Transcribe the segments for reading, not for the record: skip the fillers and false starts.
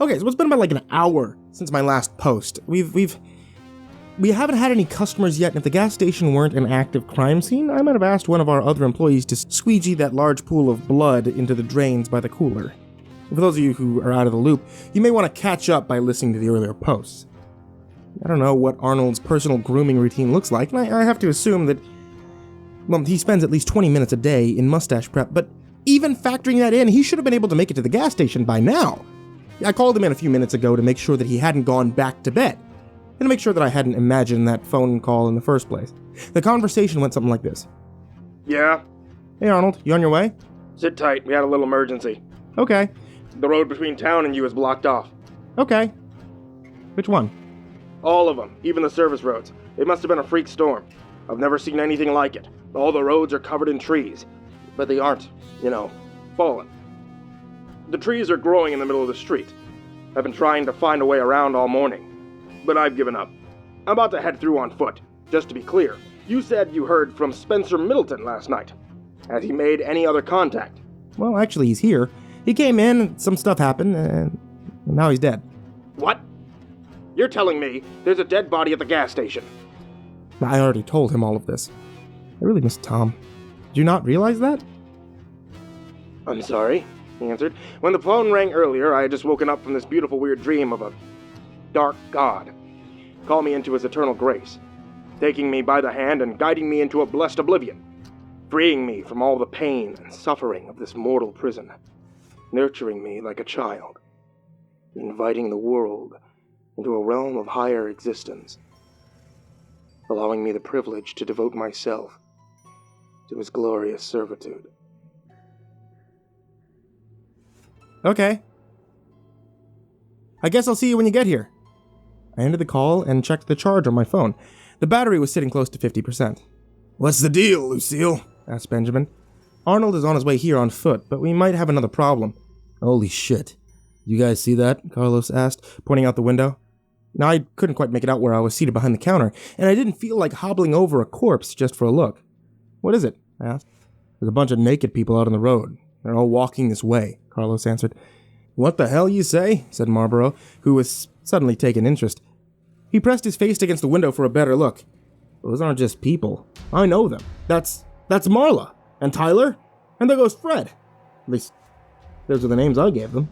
Okay, so it's been about like an hour since my last post. We haven't had any customers yet, and if the gas station weren't an active crime scene, I might have asked one of our other employees to squeegee that large pool of blood into the drains by the cooler. For those of you who are out of the loop, you may want to catch up by listening to the earlier posts. I don't know what Arnold's personal grooming routine looks like, and I have to assume that, well, he spends at least 20 minutes a day in mustache prep, but even factoring that in, he should have been able to make it to the gas station by now. I called him in a few minutes ago to make sure that he hadn't gone back to bed, and to make sure that I hadn't imagined that phone call in the first place. The conversation went something like this. Yeah? Hey Arnold, you on your way? Sit tight, we had a little emergency. Okay. The road between town and you is blocked off. Okay. Which one? All of them, even the service roads. It must have been a freak storm. I've never seen anything like it. All the roads are covered in trees, but they aren't, fallen. The trees are growing in the middle of the street. I've been trying to find a way around all morning, but I've given up. I'm about to head through on foot. Just to be clear, you said you heard from Spencer Middleton last night. Has he made any other contact? Well, actually, he's here. He came in, some stuff happened, and now he's dead. What? You're telling me there's a dead body at the gas station? I already told him all of this. I really miss Tom. Did you not realize that? I'm sorry, he answered. When the phone rang earlier, I had just woken up from this beautiful weird dream of a dark god. Call me into his eternal grace, taking me by the hand and guiding me into a blessed oblivion, freeing me from all the pain and suffering of this mortal prison, nurturing me like a child, inviting the world into a realm of higher existence, allowing me the privilege to devote myself to his glorious servitude. Okay. I guess I'll see you when you get here. I ended the call and checked the charge on my phone. The battery was sitting close to 50%. What's the deal, Lucille? Asked Benjamin. Arnold is on his way here on foot, but we might have another problem. Holy shit. You guys see that? Carlos asked, pointing out the window. Now, I couldn't quite make it out where I was seated behind the counter, and I didn't feel like hobbling over a corpse just for a look. What is it? I asked. There's a bunch of naked people out on the road. They're all walking this way, Carlos answered. What the hell you say? Said Marlborough, who was suddenly taking interest. He pressed his face against the window for a better look. Those aren't just people. I know them. That's Marla, and Tyler, and there goes Fred. At least, those are the names I gave them.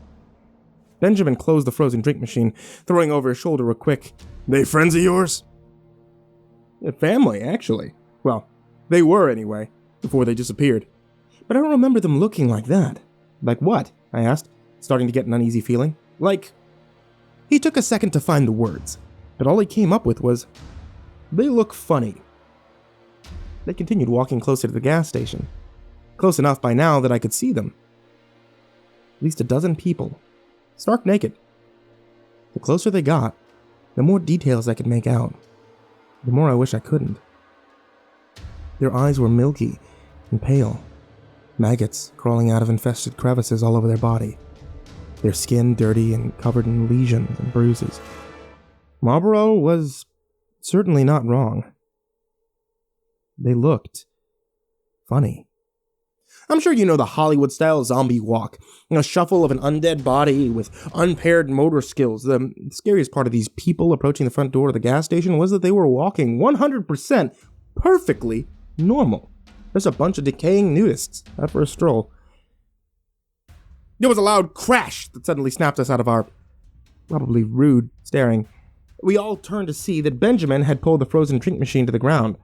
Benjamin closed the frozen drink machine, throwing over his shoulder a quick, "They friends of yours?" Family, actually. Well, they were anyway, before they disappeared. But I don't remember them looking like that. Like what? I asked, starting to get an uneasy feeling. Like... He took a second to find the words, but all he came up with was, "They look funny." They continued walking closer to the gas station. Close enough by now that I could see them. At least a dozen people. Stark naked. The closer they got, the more details I could make out. The more I wish I couldn't. Their eyes were milky and pale. Maggots crawling out of infested crevices all over their body. Their skin dirty and covered in lesions and bruises. Marlborough was certainly not wrong. They looked funny. I'm sure you know the Hollywood-style zombie walk. A shuffle of an undead body with unpaired motor skills. The scariest part of these people approaching the front door of the gas station was that they were walking 100% perfectly normal. There's a bunch of decaying nudists out for a stroll. There was a loud crash that suddenly snapped us out of our probably rude staring. We all turned to see that Benjamin had pulled the frozen drink machine to the ground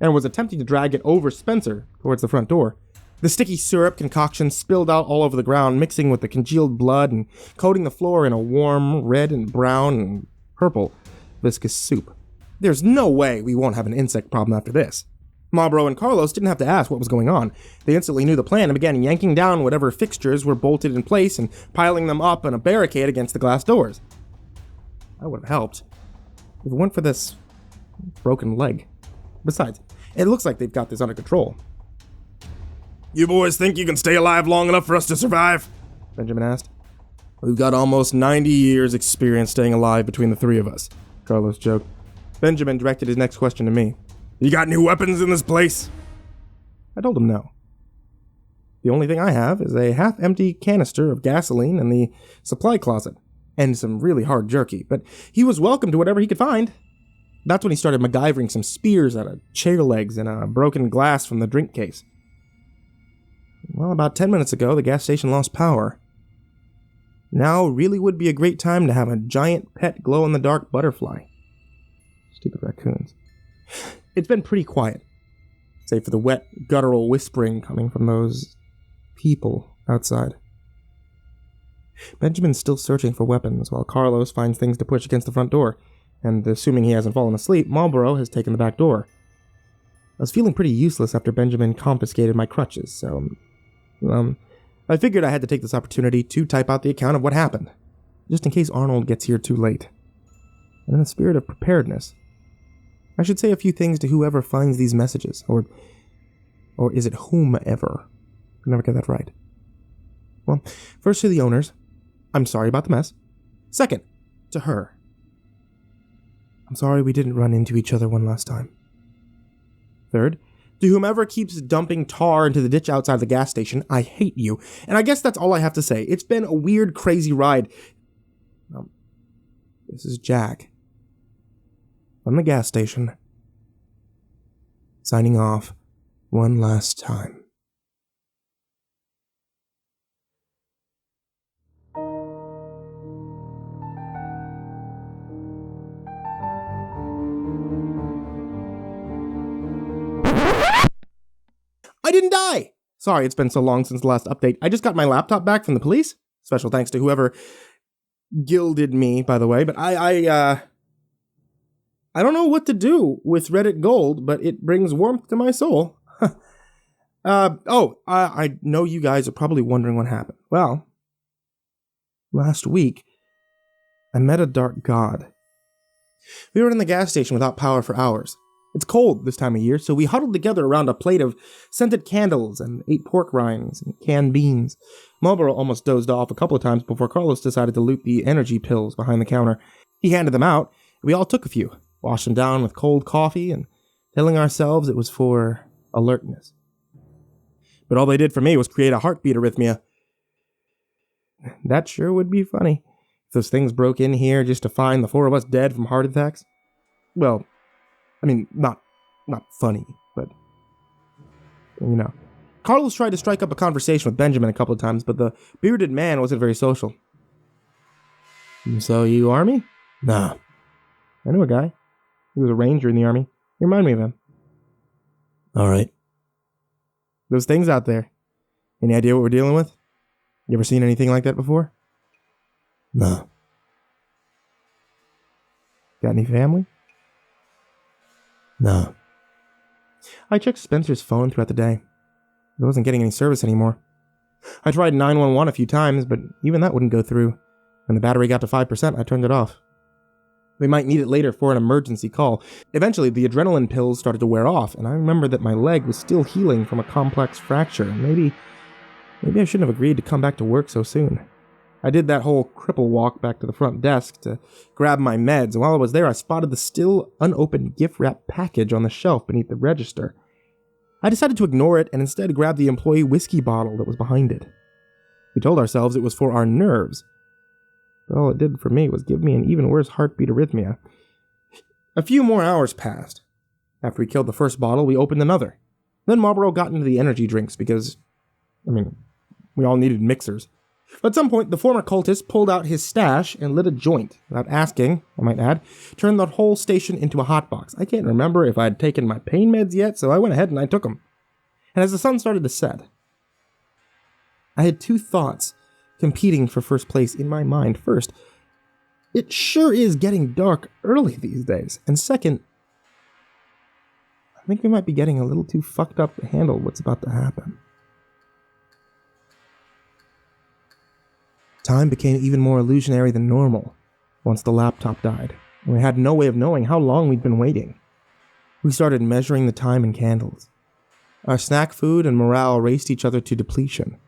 and was attempting to drag it over Spencer towards the front door. The sticky syrup concoction spilled out all over the ground, mixing with the congealed blood and coating the floor in a warm red and brown and purple viscous soup. There's no way we won't have an insect problem after this. Marlborough and Carlos didn't have to ask what was going on. They instantly knew the plan and began yanking down whatever fixtures were bolted in place and piling them up in a barricade against the glass doors. That would have helped if it weren't for this broken leg. Besides, it looks like they've got this under control. "You boys think you can stay alive long enough for us to survive?" Benjamin asked. "We've got almost 90 years experience staying alive between the three of us," Carlos joked. Benjamin directed his next question to me. "You got any weapons in this place?" I told him no. The only thing I have is a half-empty canister of gasoline in the supply closet. and some really hard jerky, but he was welcome to whatever he could find. That's when he started MacGyvering some spears out of chair legs and a broken glass from the drink case. Well, about 10 minutes ago, the gas station lost power. Now really would be a great time to have a giant pet glow-in-the-dark butterfly. Stupid raccoons. It's been pretty quiet, save for the wet, guttural whispering coming from those people outside. Benjamin's still searching for weapons, while Carlos finds things to push against the front door, and assuming he hasn't fallen asleep, Marlboro has taken the back door. I was feeling pretty useless after Benjamin confiscated my crutches, so I figured I had to take this opportunity to type out the account of what happened, just in case Arnold gets here too late. And in the spirit of preparedness, I should say a few things to whoever finds these messages, or is it whomever? I never get that right. Well, first to the owners, I'm sorry about the mess. Second, to her. I'm sorry we didn't run into each other one last time. Third, to whomever keeps dumping tar into the ditch outside the gas station, I hate you. And I guess that's all I have to say. It's been a weird, crazy ride. This is Jack. From the gas station. Signing off one last time. I didn't die! Sorry, it's been so long since the last update. I just got my laptop back from the police. Special thanks to whoever gilded me, by the way. But I don't know what to do with Reddit Gold, but it brings warmth to my soul. I know you guys are probably wondering what happened. Well, last week, I met a dark god. We were in the gas station without power for hours. It's cold this time of year, so we huddled together around a plate of scented candles and ate pork rinds and canned beans. Marlboro almost dozed off a couple of times before Carlos decided to loot the energy pills behind the counter. He handed them out, and we all took a few, washed them down with cold coffee, and telling ourselves it was for alertness. But all they did for me was create a heartbeat arrhythmia. That sure would be funny, if those things broke in here just to find the four of us dead from heart attacks. Well, I mean, not funny, but, you know. Carlos tried to strike up a conversation with Benjamin a couple of times, but the bearded man wasn't very social. So you Army? Nah. I knew a guy. He was a ranger in the Army. You remind me of him. Alright. Those things out there. Any idea what we're dealing with? You ever seen anything like that before? No. Got any family? No. I checked Spencer's phone throughout the day. It wasn't getting any service anymore. I tried 911 a few times, but even that wouldn't go through. When the battery got to 5%, I turned it off. We might need it later for an emergency call. Eventually, the adrenaline pills started to wear off, and I remembered that my leg was still healing from a complex fracture. Maybe I shouldn't have agreed to come back to work so soon. I did that whole cripple walk back to the front desk to grab my meds, and while I was there, I spotted the still unopened gift-wrap package on the shelf beneath the register. I decided to ignore it and instead grab the employee whiskey bottle that was behind it. We told ourselves it was for our nerves. But all it did for me was give me an even worse heartbeat arrhythmia. A few more hours passed. After we killed the first bottle, we opened another. Then Marlboro got into the energy drinks because, we all needed mixers. At some point, the former cultist pulled out his stash and lit a joint, without asking, I might add, turned the whole station into a hotbox. I can't remember if I'd taken my pain meds yet, so I went ahead and I took them. And as the sun started to set, I had two thoughts competing for first place in my mind. First, it sure is getting dark early these days. And second, I think we might be getting a little too fucked up to handle what's about to happen. Time became even more illusionary than normal once the laptop died, and we had no way of knowing how long we'd been waiting. We started measuring the time in candles. Our snack food and morale raced each other to depletion.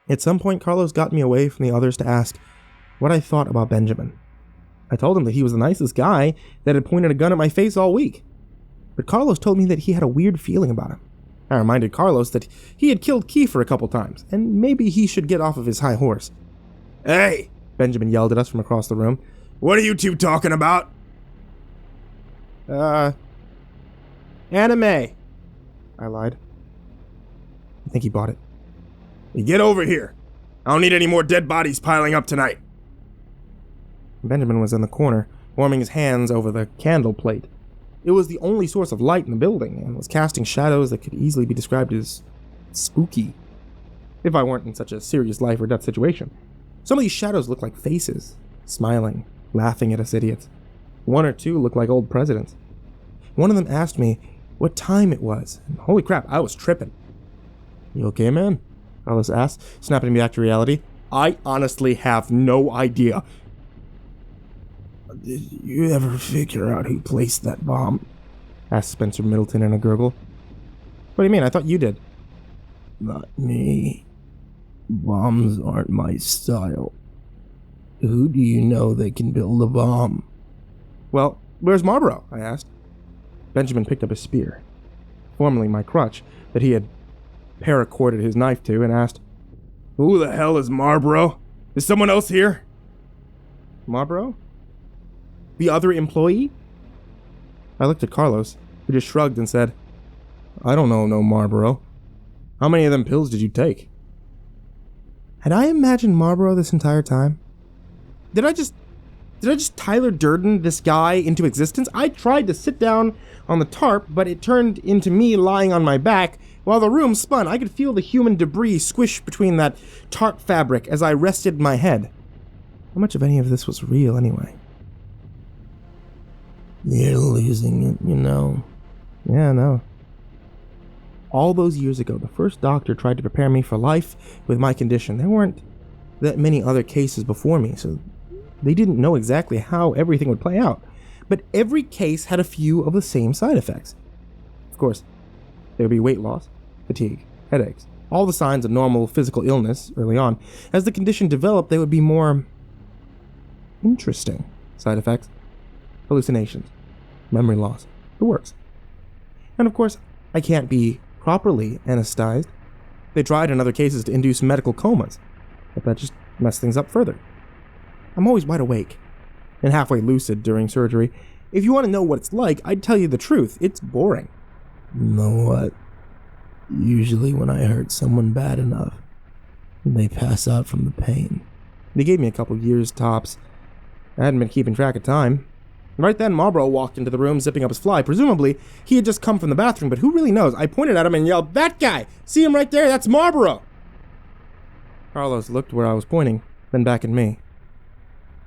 At some point, Carlos got me away from the others to ask what I thought about Benjamin. I told him that he was the nicest guy that had pointed a gun at my face all week. But Carlos told me that he had a weird feeling about him. I reminded Carlos that he had killed Kiefer a couple times, and maybe he should get off of his high horse. Hey, Benjamin yelled at us from across the room. What are you two talking about? Anime, I lied. I think he bought it. You get over here. I don't need any more dead bodies piling up tonight. Benjamin was in the corner, warming his hands over the candle plate. It was the only source of light in the building, and was casting shadows that could easily be described as spooky, if I weren't in such a serious life or death situation. Some of these shadows looked like faces, smiling, laughing at us idiots. One or two looked like old presidents. One of them asked me what time it was, and holy crap, I was tripping. You okay, man? Carlos asked, snapping me back to reality. I honestly have no idea. Did you ever figure out who placed that bomb? Asked Spencer Middleton in a gurgle. What do you mean? I thought you did. Not me. Bombs aren't my style. Who do you know that can build a bomb? Well, where's Marlboro? I asked. Benjamin picked up a spear, formerly my crutch, that he had paracorded his knife to, and asked, Who the hell is Marlboro? Is someone else here? Marlboro? The other employee? I looked at Carlos, who just shrugged and said, I don't know no Marlboro. How many of them pills did you take? Had I imagined Marlboro this entire time? Did I just Tyler Durden this guy into existence? I tried to sit down on the tarp, but it turned into me lying on my back while the room spun. I could feel the human debris squish between that tarp fabric as I rested my head. How much of any of this was real anyway? You're losing it, you know. Yeah, I know. All those years ago, the first doctor tried to prepare me for life with my condition. There weren't that many other cases before me, so they didn't know exactly how everything would play out. But every case had a few of the same side effects. Of course, there would be weight loss, fatigue, headaches, all the signs of normal physical illness early on. As the condition developed, there would be more interesting side effects. Hallucinations, memory loss, the works. And of course, I can't be properly anesthetized. They tried in other cases to induce medical comas, but that just messed things up further. I'm always wide awake and halfway lucid during surgery. If you want to know what it's like, I'd tell you the truth. It's boring. You know what? Usually when I hurt someone bad enough, they pass out from the pain. They gave me a couple years tops. I hadn't been keeping track of time. Right then, Marlboro walked into the room, zipping up his fly. Presumably, he had just come from the bathroom, but who really knows? I pointed at him and yelled, "That guy! See him right there? That's Marlboro!" Carlos looked where I was pointing, then back at me.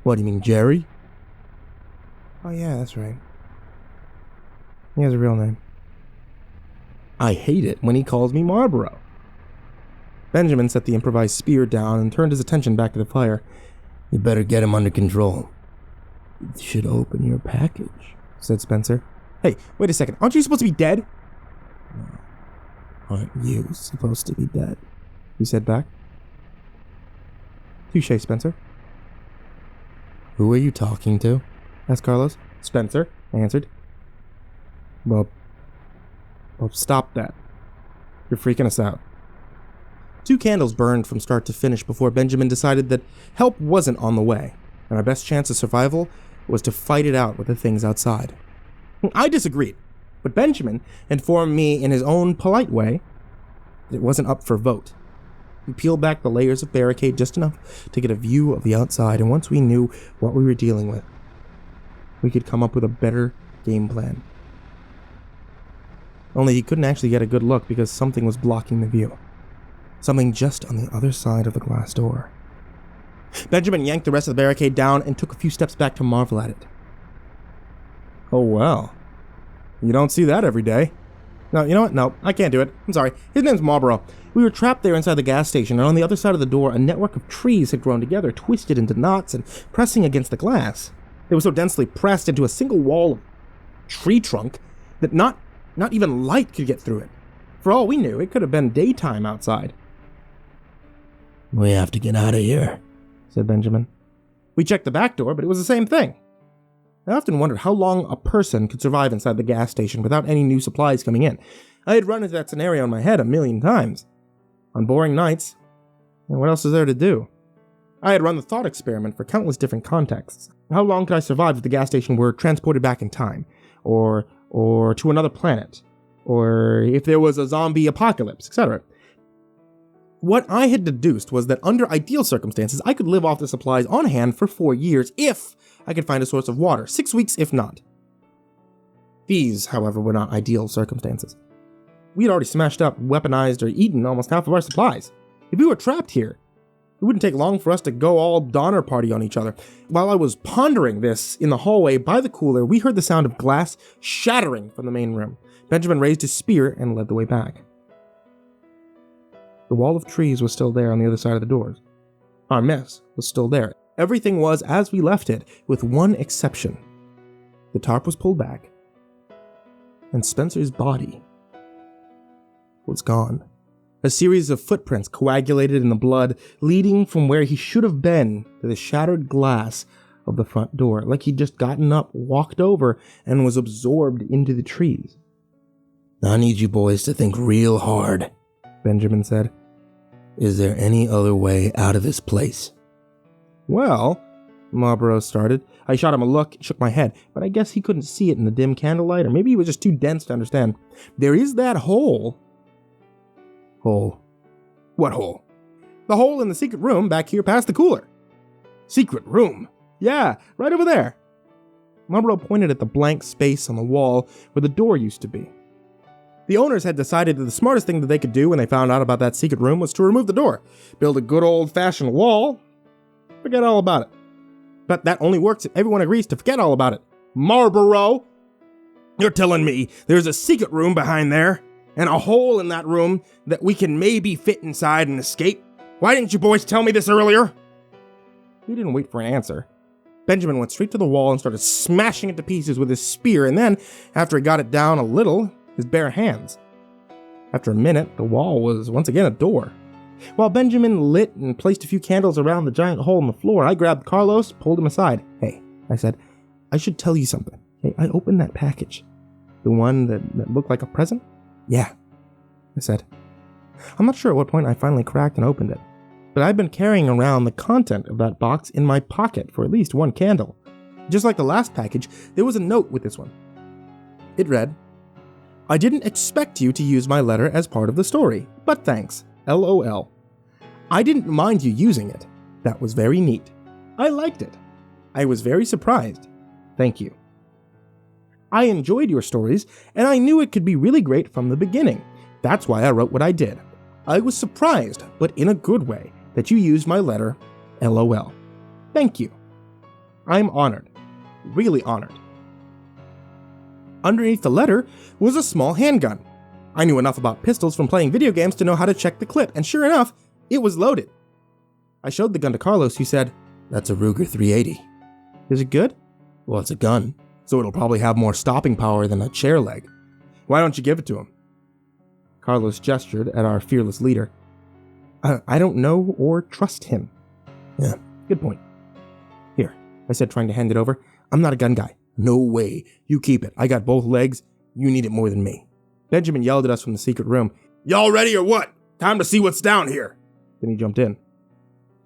What do you mean, Jerry? Oh yeah, that's right. He has a real name. I hate it when he calls me Marlboro. Benjamin set the improvised spear down and turned his attention back to the fire. You better get him under control. You should open your package, said Spencer. Hey, wait a second. Aren't you supposed to be dead? Aren't you supposed to be dead? He said back. Touché, Spencer. Who are you talking to? Asked Carlos. Spencer, I answered. Well, stop that. You're freaking us out. 2 candles burned from start to finish before Benjamin decided that help wasn't on the way, and our best chance of survival was to fight it out with the things outside. I disagreed, but Benjamin informed me in his own polite way that it wasn't up for vote. We peeled back the layers of barricade just enough to get a view of the outside, and once we knew what we were dealing with, we could come up with a better game plan. Only he couldn't actually get a good look because something was blocking the view. Something just on the other side of the glass door. Benjamin yanked the rest of the barricade down and took a few steps back to marvel at it. Oh, well. You don't see that every day. No, you know what? No, I can't do it. I'm sorry. His name's Marlboro. We were trapped there inside the gas station, and on the other side of the door, a network of trees had grown together, twisted into knots and pressing against the glass. They were so densely pressed into a single wall of tree trunk that not even light could get through it. For all we knew, it could have been daytime outside. We have to get out of here, said Benjamin. We checked the back door, but it was the same thing. I often wondered how long a person could survive inside the gas station without any new supplies coming in. I had run into that scenario in my head 1,000,000 times. On boring nights. And what else is there to do? I had run the thought experiment for countless different contexts. How long could I survive if the gas station were transported back in time? Or to another planet? Or if there was a zombie apocalypse, etc. What I had deduced was that under ideal circumstances, I could live off the supplies on hand for 4 years if I could find a source of water, 6 weeks if not. These, however, were not ideal circumstances. We had already smashed up, weaponized, or eaten almost half of our supplies. If we were trapped here, it wouldn't take long for us to go all Donner Party on each other. While I was pondering this in the hallway by the cooler, we heard the sound of glass shattering from the main room. Benjamin raised his spear and led the way back. The wall of trees was still there on the other side of the doors. Our mess was still there. Everything was as we left it, with one exception. The tarp was pulled back, and Spencer's body was gone. A series of footprints coagulated in the blood, leading from where he should have been to the shattered glass of the front door, like he'd just gotten up, walked over, and was absorbed into the trees. I need you boys to think real hard, Benjamin said. Is there any other way out of this place? Well, Marlborough started. I shot him a look, shook my head, but I guess he couldn't see it in the dim candlelight, or maybe he was just too dense to understand. There is that hole. Hole? What hole? The hole in the secret room back here past the cooler. Secret room? Yeah, right over there. Marlborough pointed at the blank space on the wall where the door used to be. The owners had decided that the smartest thing that they could do when they found out about that secret room was to remove the door, build a good old-fashioned wall, forget all about it. But that only works if everyone agrees to forget all about it. Marlborough! You're telling me there's a secret room behind there, and a hole in that room that we can maybe fit inside and escape? Why didn't you boys tell me this earlier? He didn't wait for an answer. Benjamin went straight to the wall and started smashing it to pieces with his spear, and then, after he got it down a little, his bare hands. After a minute, the wall was once again a door. While Benjamin lit and placed a few candles around the giant hole in the floor, I grabbed Carlos, pulled him aside. Hey, I said, I should tell you something. Hey, I opened that package. The one that looked like a present? Yeah, I said. I'm not sure at what point I finally cracked and opened it, but I've been carrying around the content of that box in my pocket for at least one candle. Just like the last package, there was a note with this one. It read, I didn't expect you to use my letter as part of the story, but thanks. LOL. I didn't mind you using it. That was very neat. I liked it. I was very surprised. Thank you. I enjoyed your stories, and I knew it could be really great from the beginning. That's why I wrote what I did. I was surprised, but in a good way, that you used my letter. LOL. Thank you. I'm honored. Really honored. Underneath the letter was a small handgun. I knew enough about pistols from playing video games to know how to check the clip, and sure enough, it was loaded. I showed the gun to Carlos, who said, That's a Ruger 380. Is it good? Well, it's a gun, so it'll probably have more stopping power than a chair leg. Why don't you give it to him? Carlos gestured at our fearless leader. I don't know or trust him. Yeah, good point. Here, I said, trying to hand it over. I'm not a gun guy. No way. You keep it. I got both legs. You need it more than me. Benjamin yelled at us from the secret room. Y'all ready or what? Time to see what's down here. Then he jumped in.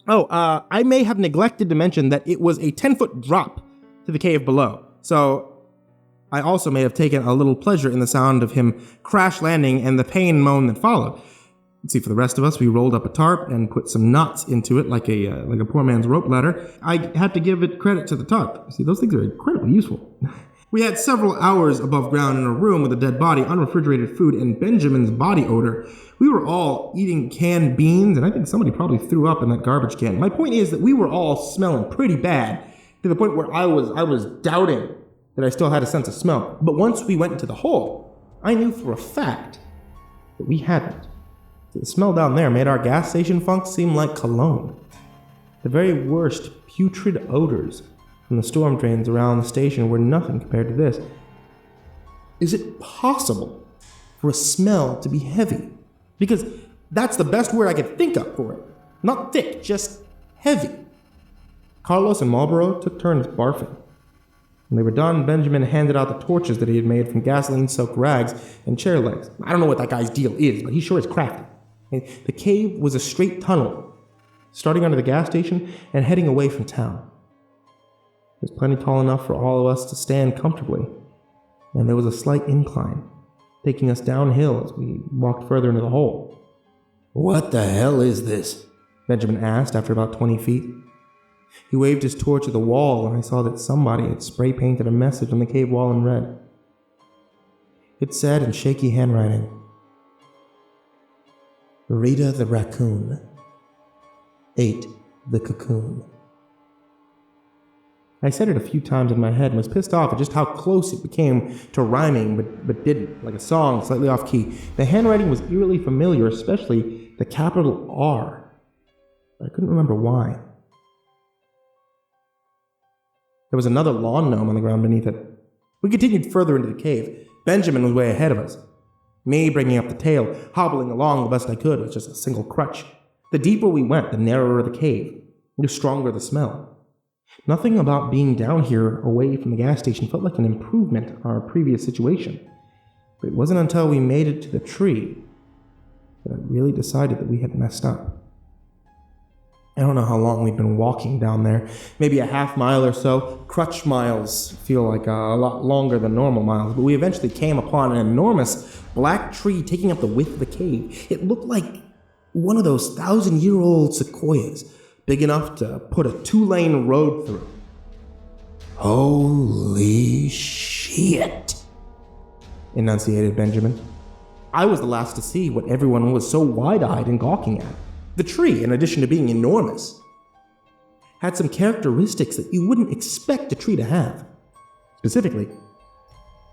I may have neglected to mention that it was a 10-foot drop to the cave below. So I also may have taken a little pleasure in the sound of him crash landing and the pain moan that followed. Let's see, for the rest of us, we rolled up a tarp and put some knots into it like a poor man's rope ladder. I had to give it credit to the tarp. See, those things are incredibly useful. We had several hours above ground in a room with a dead body, unrefrigerated food, and Benjamin's body odor. We were all eating canned beans, and I think somebody probably threw up in that garbage can. My point is that we were all smelling pretty bad, to the point where I was doubting that I still had a sense of smell. But once we went into the hole, I knew for a fact that we hadn't. The smell down there made our gas station funk seem like cologne. The very worst putrid odors from the storm drains around the station were nothing compared to this. Is it possible for a smell to be heavy? Because that's the best word I could think of for it. Not thick, just heavy. Carlos and Marlborough took turns barfing. When they were done, Benjamin handed out the torches that he had made from gasoline-soaked rags and chair legs. I don't know what that guy's deal is, but he sure is crafty. The cave was a straight tunnel, starting under the gas station and heading away from town. It was plenty tall enough for all of us to stand comfortably, and there was a slight incline, taking us downhill as we walked further into the hole. What the hell is this? Benjamin asked after about 20 feet. He waved his torch at the wall, and I saw that somebody had spray-painted a message on the cave wall in red. It said in shaky handwriting, Rita the raccoon ate the cocoon. I said it a few times in my head and was pissed off at just how close it became to rhyming, but didn't, like a song slightly off key. The handwriting was eerily familiar, especially the capital R. But I couldn't remember why. There was another lawn gnome on the ground beneath it. We continued further into the cave. Benjamin was way ahead of us. Me bringing up the tail, hobbling along the best I could with just a single crutch. The deeper we went, the narrower the cave, the stronger the smell. Nothing about being down here away from the gas station felt like an improvement on our previous situation. But it wasn't until we made it to the tree that I really decided that we had messed up. I don't know how long we'd been walking down there, maybe a half mile or so. Crutch miles feel like a lot longer than normal miles, but we eventually came upon an enormous black tree taking up the width of the cave. It looked like one of those 1,000-year-old sequoias, big enough to put a 2-lane road through. Holy shit, enunciated Benjamin. I was the last to see what everyone was so wide-eyed and gawking at. The tree, in addition to being enormous, had some characteristics that you wouldn't expect a tree to have. Specifically,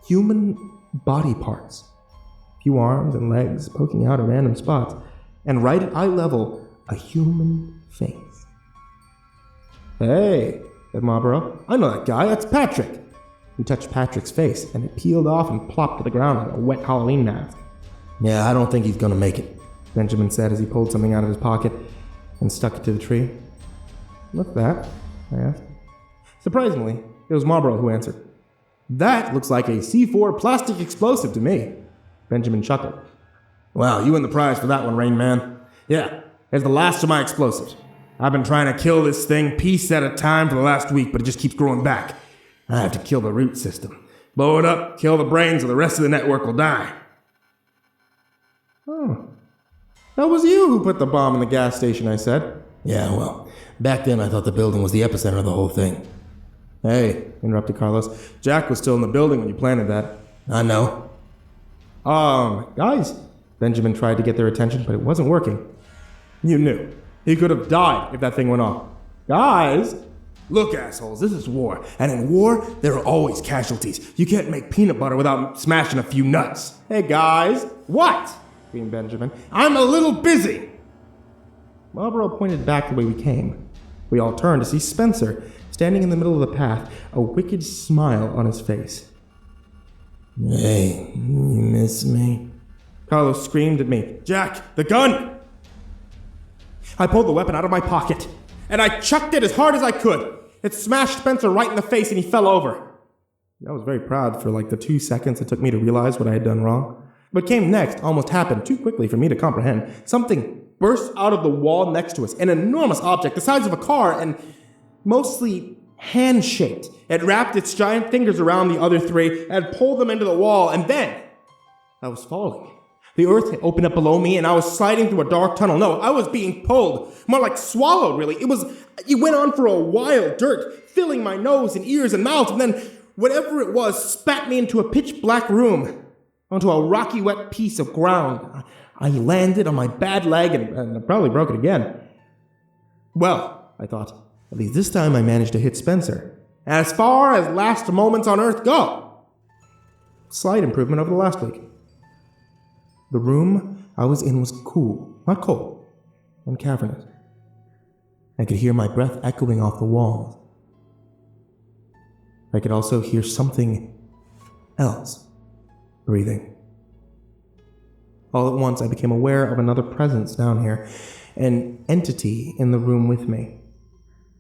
human body parts. A few arms and legs poking out at random spots, and right at eye level, a human face. Hey, said Marlborough, I know that guy, that's Patrick. He touched Patrick's face, and it peeled off and plopped to the ground like a wet Halloween mask. Yeah, I don't think he's gonna make it, Benjamin said as he pulled something out of his pocket and stuck it to the tree. What's that? I asked. Surprisingly, it was Marlborough who answered. That looks like a C4 plastic explosive to me. Benjamin chuckled. Wow, you win the prize for that one, Rain Man. Yeah, it's the last of my explosives. I've been trying to kill this thing piece at a time for the last week, but it just keeps growing back. I have to kill the root system. Blow it up, kill the brains, or the rest of the network will die. Oh. That was you who put the bomb in the gas station, I said. Yeah, well, back then I thought the building was the epicenter of the whole thing. Hey, interrupted Carlos. Jack was still in the building when you planted that. I know. Guys, Benjamin tried to get their attention, but it wasn't working. You knew. He could have died if that thing went off. Guys! Look, assholes, this is war. And in war, there are always casualties. You can't make peanut butter without smashing a few nuts. Hey, guys! What? Screamed Benjamin. I'm a little busy! Marlborough pointed back the way we came. We all turned to see Spencer, standing in the middle of the path, a wicked smile on his face. Hey, you miss me? Carlos screamed at me. Jack, the gun! I pulled the weapon out of my pocket, and I chucked it as hard as I could. It smashed Spencer right in the face, and he fell over. I was very proud for like the 2 seconds it took me to realize what I had done wrong. What came next almost happened too quickly for me to comprehend. Something burst out of the wall next to us, an enormous object the size of a car and mostly hand-shaped. It wrapped its giant fingers around the other three and pulled them into the wall, and then I was falling. The earth had opened up below me, and I was sliding through a dark tunnel. No, I was being pulled. More like swallowed, really. It went on for a while, dirt filling my nose and ears and mouth, and then whatever it was spat me into a pitch-black room, onto a rocky, wet piece of ground. I landed on my bad leg and I probably broke it again. Well, I thought, at least this time I managed to hit Spencer. As far as last moments on Earth go, slight improvement over the last week. The room I was in was cool, not cold, and cavernous. I could hear my breath echoing off the walls. I could also hear something else breathing. All at once, I became aware of another presence down here, an entity in the room with me.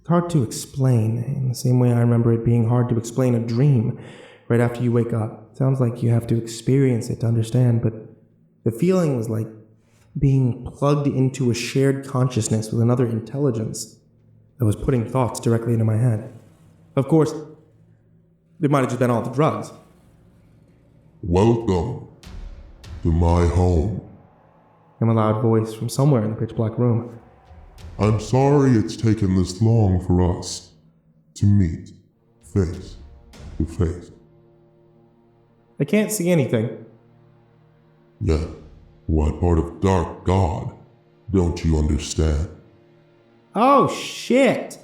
It's hard to explain, in the same way I remember it being hard to explain a dream right after you wake up. It sounds like you have to experience it to understand, but the feeling was like being plugged into a shared consciousness with another intelligence that was putting thoughts directly into my head. Of course, it might have just been all the drugs. Welcome to my home. Came a loud voice from somewhere in the pitch-black room. I'm sorry it's taken this long for us to meet face to face. I can't see anything. Yeah, what part of Dark God don't you understand? Oh, shit!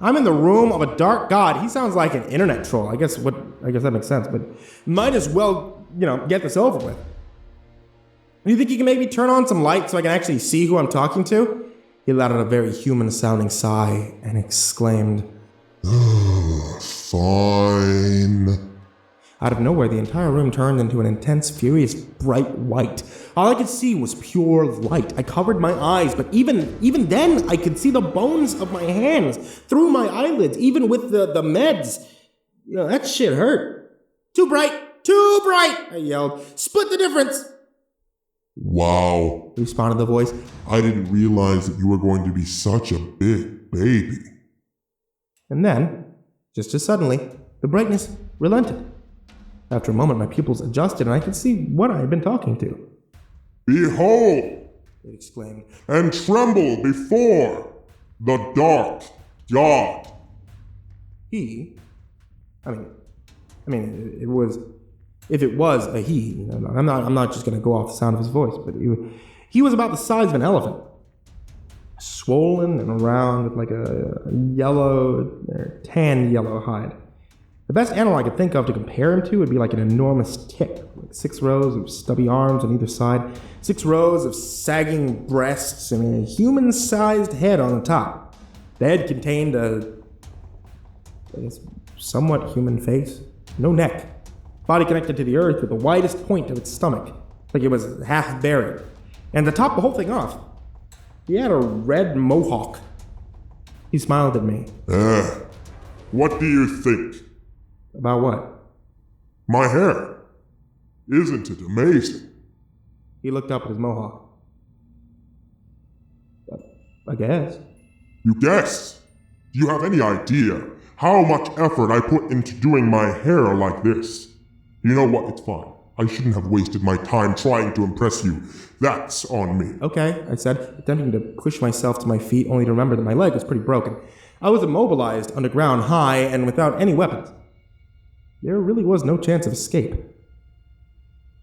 I'm in the room of a dark god. He sounds like an internet troll. I guess that makes sense, but might as well, get this over with. Do you think you can maybe turn on some light so I can actually see who I'm talking to? He let out a very human-sounding sigh and exclaimed, Fine. Out of nowhere, the entire room turned into an intense, furious, bright white. All I could see was pure light. I covered my eyes, but even then, I could see the bones of my hands through my eyelids, even with the meds. That shit hurt. Too bright! Too bright! I yelled. Split the difference! Wow, responded the voice. I didn't realize that you were going to be such a big baby. And then, just as suddenly, the brightness relented. After a moment, my pupils adjusted and I could see what I had been talking to. Behold, it exclaimed, and tremble before the Dark God. He, I mean, it was, if it was a he, I'm not just going to go off the sound of his voice, but he was about the size of an elephant. Swollen and round with like a yellow, or tan yellow hide. The best animal I could think of to compare him to would be like an enormous tick, like 6 rows of stubby arms on either side, 6 rows of sagging breasts, and a human-sized head on the top. The head contained a, somewhat human face, no neck, body connected to the earth with the widest point of its stomach, like it was half buried. And to top the whole thing off, he had a red mohawk. He smiled at me. What do you think? About what? My hair. Isn't it amazing? He looked up at his mohawk. I guess. You guess? Do you have any idea how much effort I put into doing my hair like this? You know what? It's fine. I shouldn't have wasted my time trying to impress you. That's on me. Okay, I said, attempting to push myself to my feet, only to remember that my leg was pretty broken. I was immobilized underground, high, and without any weapons. There really was no chance of escape.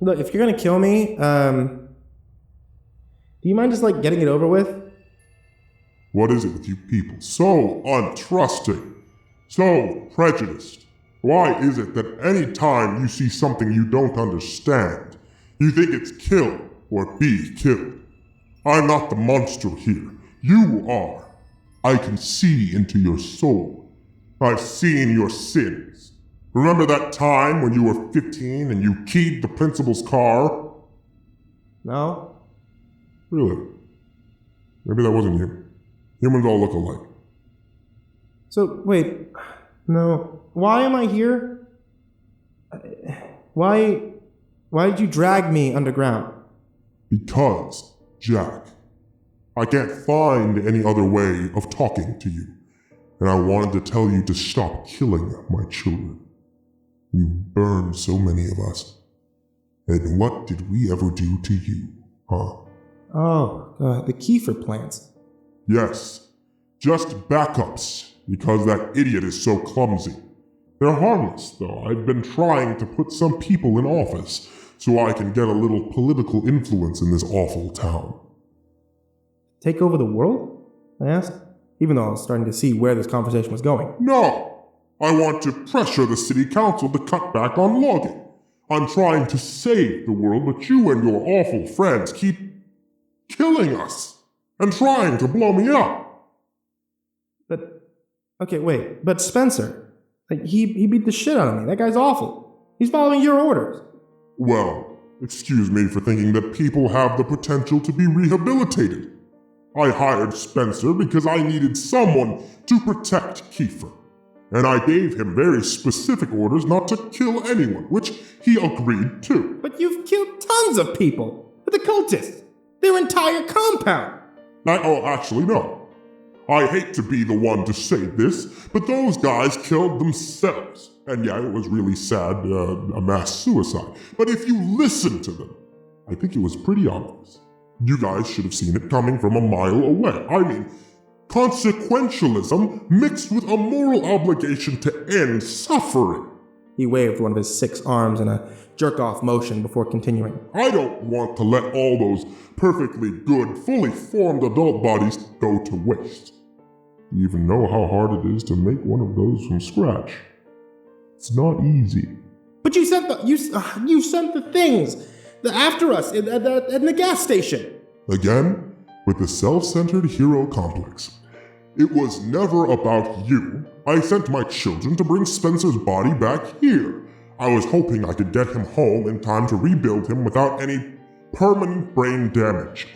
Look, if you're gonna kill me, do you mind just, getting it over with? What is it with you people? So untrusting. So prejudiced. Why is it that any time you see something you don't understand, you think it's kill or be killed? I'm not the monster here. You are. I can see into your soul. I've seen your sins. Remember that time when you were 15 and you keyed the principal's car? No. Really? Maybe that wasn't you. Humans all look alike. So, wait. No. Why am I here? Why did you drag me underground? Because, Jack, I can't find any other way of talking to you. And I wanted to tell you to stop killing my children. You burned so many of us. And what did we ever do to you, huh? Oh, the Kiefer plants. Yes, just backups, because that idiot is so clumsy. They're harmless, though. I've been trying to put some people in office so I can get a little political influence in this awful town. Take over the world? I asked, even though I was starting to see where this conversation was going. No! I want to pressure the city council to cut back on logging. I'm trying to save the world, but you and your awful friends keep killing us and trying to blow me up. But Spencer, he beat the shit out of me. That guy's awful. He's following your orders. Well, excuse me for thinking that people have the potential to be rehabilitated. I hired Spencer because I needed someone to protect Kiefer. And I gave him very specific orders not to kill anyone, which he agreed to. But you've killed tons of people! The cultists! Their entire compound! Actually, no. I hate to be the one to say this, but those guys killed themselves. And yeah, it was really sad, a mass suicide. But if you listen to them, I think it was pretty obvious. You guys should have seen it coming from a mile away. I mean, consequentialism mixed with a moral obligation to end suffering. He waved one of his 6 arms in a jerk-off motion before continuing. I don't want to let all those perfectly good, fully formed adult bodies go to waste. You even know how hard it is to make one of those from scratch. It's not easy. But you sent the things after us in the gas station. Again, with the self-centered hero complex. It was never about you. I sent my children to bring Spencer's body back here. I was hoping I could get him home in time to rebuild him without any permanent brain damage.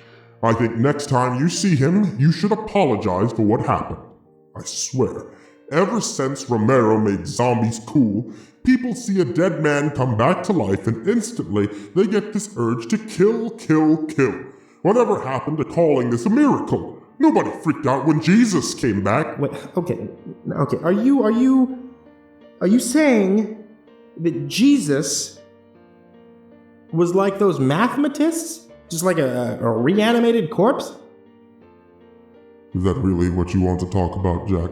I think next time you see him, you should apologize for what happened. I swear, ever since Romero made zombies cool, people see a dead man come back to life and instantly they get this urge to kill, kill, kill. Whatever happened to calling this a miracle? Nobody freaked out when Jesus came back. Wait, okay. Are you saying that Jesus was like those mathematists? Just like a reanimated corpse? Is that really what you want to talk about, Jack?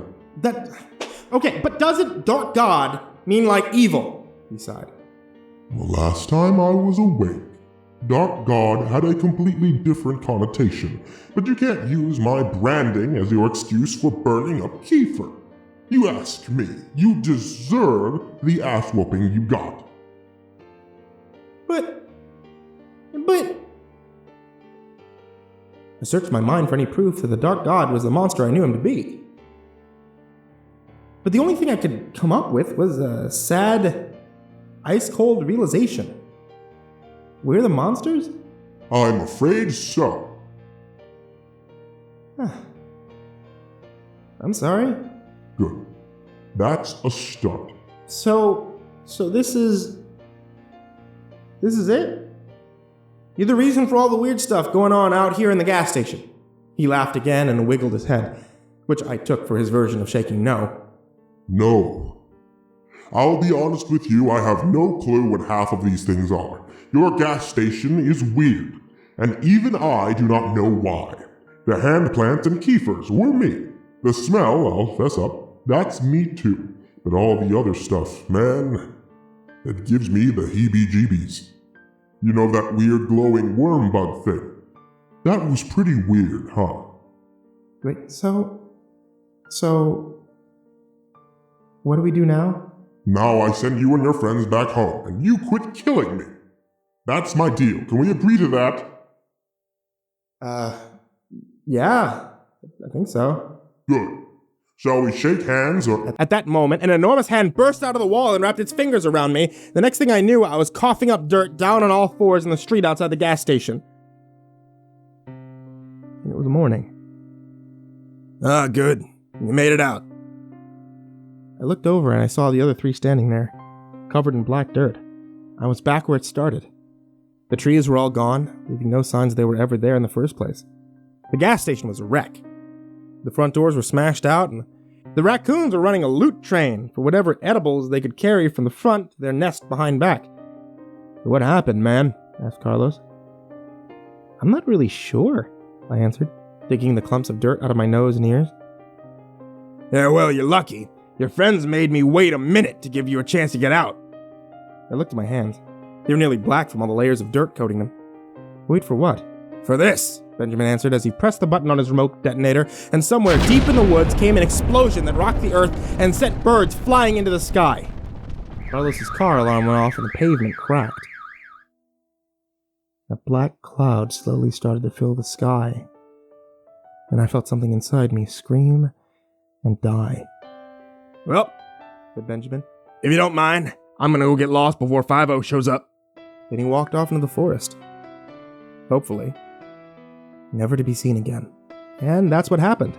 Okay, but doesn't Dark God mean like evil? He sighed. The last time I was awake, Dark God had a completely different connotation, but you can't use my branding as your excuse for burning up Kiefer. You ask me, you deserve the ass-whooping you got. But... I searched my mind for any proof that the Dark God was the monster I knew him to be. But the only thing I could come up with was a sad, ice-cold realization. We're the monsters? I'm afraid so. I'm sorry. Good. That's a start. So this is it? You're the reason for all the weird stuff going on out here in the gas station. He laughed again and wiggled his head, which I took for his version of shaking no. No. I'll be honest with you, I have no clue what half of these things are. Your gas station is weird, and even I do not know why. The hand plants and Kiefers were me. The smell, I'll fess up, that's me too. But all the other stuff, man, it gives me the heebie-jeebies. You know that weird glowing worm bug thing? That was pretty weird, huh? Wait, so... what do we do now? Now I send you and your friends back home, and you quit killing me. That's my deal. Can we agree to that? Yeah, I think so. Good. Shall we shake hands or... At that moment, an enormous hand burst out of the wall and wrapped its fingers around me. The next thing I knew, I was coughing up dirt down on all fours in the street outside the gas station. And it was morning. Good. You made it out. I looked over and I saw the other 3 standing there, covered in black dirt. I was back where it started. The trees were all gone, leaving no signs they were ever there in the first place. The gas station was a wreck. The front doors were smashed out, and the raccoons were running a loot train for whatever edibles they could carry from the front to their nest behind back. "What happened, man?" asked Carlos. "I'm not really sure," I answered, digging the clumps of dirt out of my nose and ears. Yeah, well, you're lucky. Your friends made me wait a minute to give you a chance to get out. I looked at my hands. They were nearly black from all the layers of dirt coating them. "Wait for what?" For this, Benjamin answered as he pressed the button on his remote detonator, and somewhere deep in the woods came an explosion that rocked the earth and sent birds flying into the sky. Carlos's car alarm went off and the pavement cracked. A black cloud slowly started to fill the sky, and I felt something inside me scream and die. "Well," said Benjamin, "if you don't mind, I'm gonna go get lost before 5-0 shows up." Then he walked off into the forest. Hopefully. Never to be seen again. And that's what happened.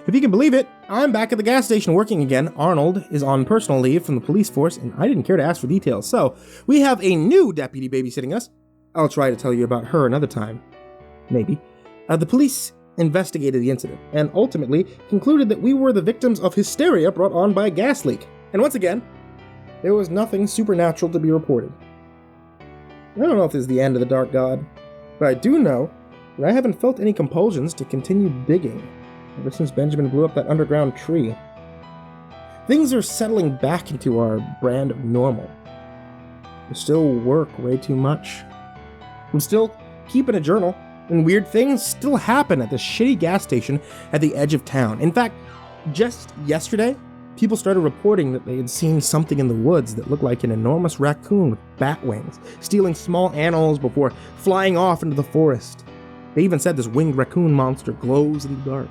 If you can believe it, I'm back at the gas station working again. Arnold is on personal leave from the police force, and I didn't care to ask for details. So, we have a new deputy babysitting us. I'll try to tell you about her another time. maybe. The police investigated the incident and ultimately concluded that we were the victims of hysteria brought on by a gas leak. And once again, there was nothing supernatural to be reported. I don't know if this is the end of the Dark God, but I do know that I haven't felt any compulsions to continue digging ever since Benjamin blew up that underground tree. Things are settling back into our brand of normal. I still work way too much. I'm still keeping a journal, and weird things still happen at this shitty gas station at the edge of town. In fact, just yesterday, people started reporting that they had seen something in the woods that looked like an enormous raccoon with bat wings, stealing small animals before flying off into the forest. They even said this winged raccoon monster glows in the dark.